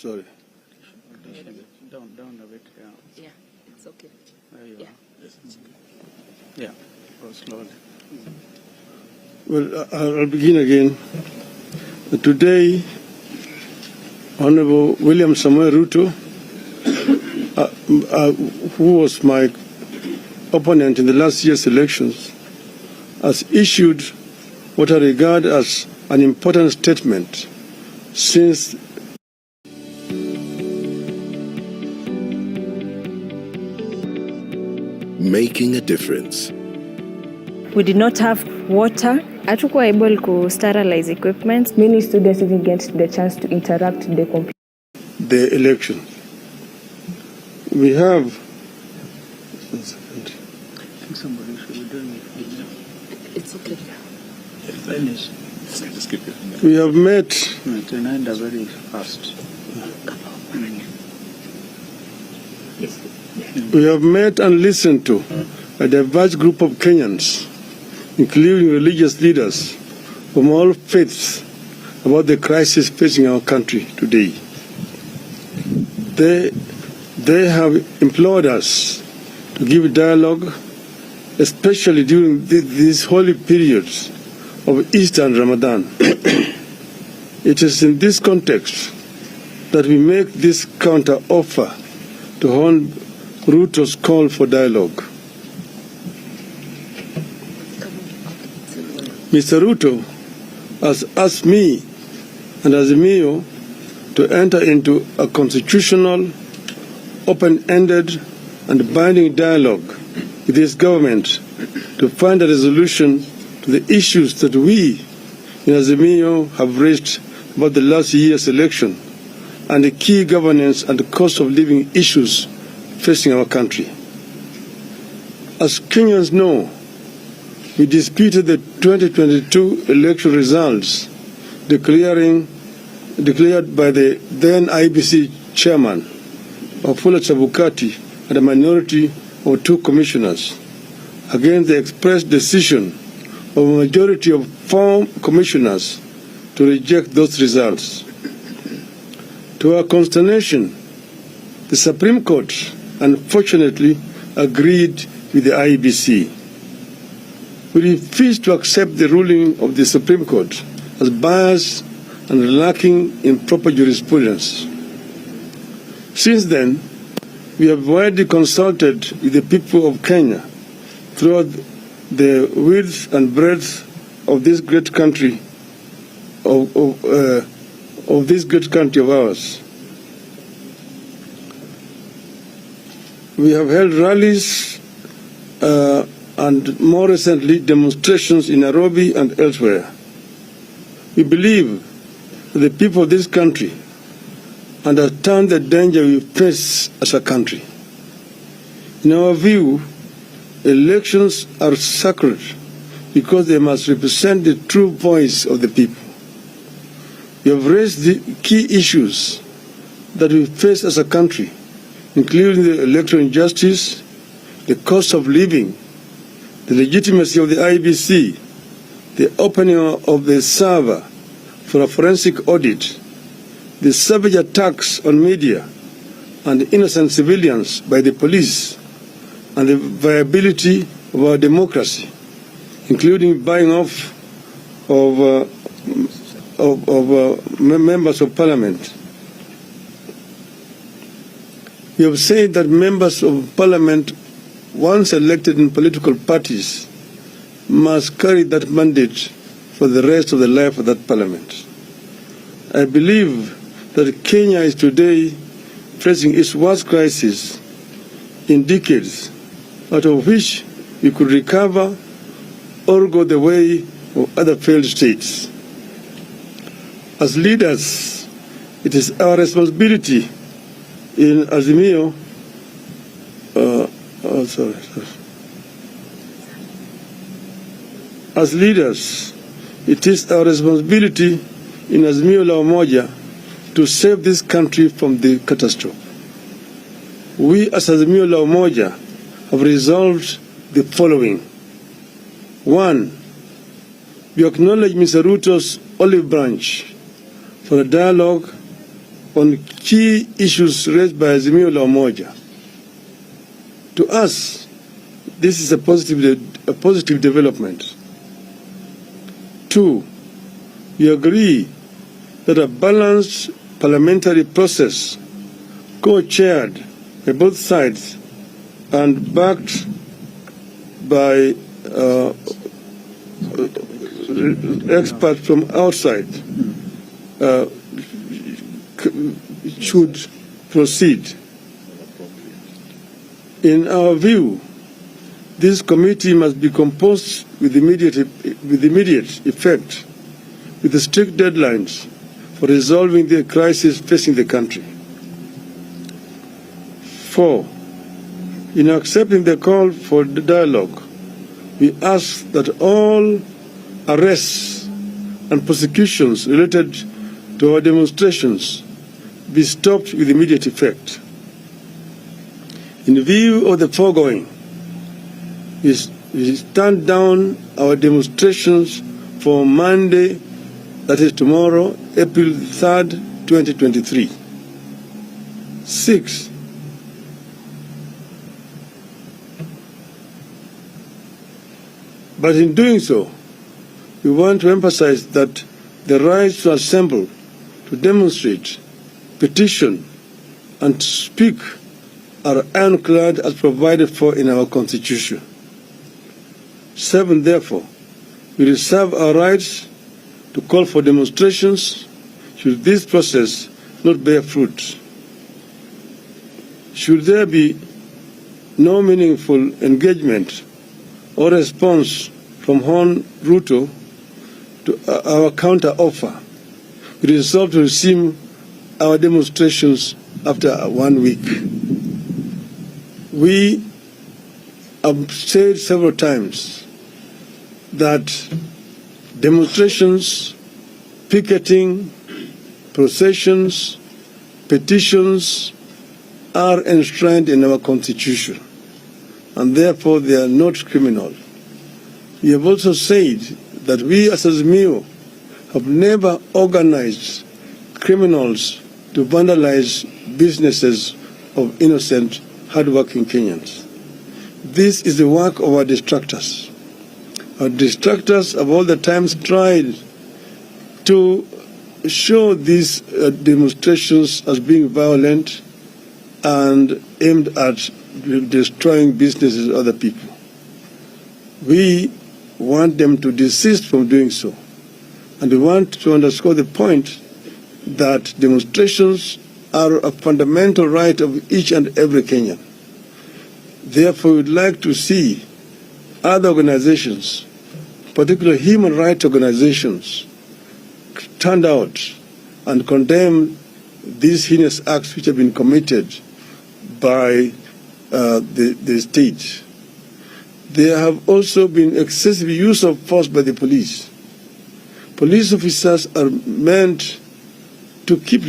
Sorry. Down a bit, yeah. Yeah, it's okay. There you Yeah. are. Yeah, go slowly. Well, I'll begin again. Today, Honorable William Samuel Ruto, who was my opponent in the last year's elections, has issued what I regard as an important statement since making a difference. We did not have water. Hatukuwa able to sterilize equipment. Many students didn't get the chance to interact with the computer. the election. We have I think somebody should be doing it. It's okay. Finish. Just keep it. we have met Tonight very fast. We have met and listened to a diverse group of Kenyans, including religious leaders from all faiths, about the crisis facing our country today. They have implored us to give dialogue, especially during these holy periods of Easter and Ramadan. It is in this context that we make this counter-offer to Hon. Ruto's call for dialogue. Mr. Ruto has asked me and Azimio to enter into a constitutional, open-ended and binding dialogue with this government to find a resolution to the issues that we in Azimio have raised about the last year's election and the key governance and cost of living issues facing our country. As Kenyans know, we disputed the 2022 election results declared by the then IBC chairman, Wafula Chebukati, and a minority of 2 commissioners against the express decision of a majority of 4 commissioners to reject those results. To our consternation, the Supreme Court unfortunately agreed with the IBC. We refuse to accept the ruling of the Supreme Court as biased and lacking in proper jurisprudence. Since then, we have widely consulted with the people of Kenya throughout the width and breadth of this great country of this great country of ours. We have held rallies and more recently demonstrations in Nairobi and elsewhere. We believe that the people of this country understand the danger we face as a country. In our view, elections are sacred because they must represent the true voice of the people. We have raised the key issues that we face as a country, including the electoral injustice, the cost of living, the legitimacy of the IBC, the opening of the server for a forensic audit, the savage attacks on media and innocent civilians by the police, and the viability of our democracy, including buying off of members of parliament. We have said that members of parliament, once elected in political parties, must carry that mandate for the rest of the life of that parliament. I believe that Kenya is today facing its worst crisis in decades, out of which we could recover or go the way of other failed states. As leaders, it is our responsibility in Azimio, As leaders, it is our responsibility in Azimio la Umoja to save this country from the catastrophe. We as Azimio la Umoja have resolved the following. 1. We acknowledge Mr. Ruto's olive branch for a dialogue on key issues raised by Azimio la Umoja. To us, this is a positive development. 2, we agree that a balanced parliamentary process, co-chaired by both sides and backed by experts from outside, should proceed. In our view, this committee must be composed with immediate effect, with strict deadlines for resolving the crisis facing the country. 4, in accepting the call for the dialogue, we ask that all arrests and prosecutions related to our demonstrations be stopped with immediate effect. In view of the foregoing, we stand down our demonstrations for Monday, that is tomorrow, April 3rd, 2023. 6, but in doing so, we want to emphasize that the right to assemble, to demonstrate, petition, and to speak are ironclad as provided for in our Constitution. 7, therefore, we reserve our rights to call for demonstrations should this process not bear fruit. Should there be no meaningful engagement or response from Hon Ruto to our counter-offer, we resolve to resume our demonstrations after 1 week. We have said several times that demonstrations, picketing, processions, petitions are enshrined in our Constitution, and therefore they are not criminal. We have also said that we as Azimio have never organized criminals to vandalize businesses of innocent, hardworking Kenyans. This is the work of our distractors. Our distractors have all the times tried to show these demonstrations as being violent and aimed at destroying businesses of other people. We want them to desist from doing so. And we want to underscore the point that demonstrations are a fundamental right of each and every Kenyan. Therefore, we would like to see other organizations, particularly human rights organizations, stand out and condemn these heinous acts which have been committed by the state. There have also been excessive use of force by the police. Police officers are meant to keep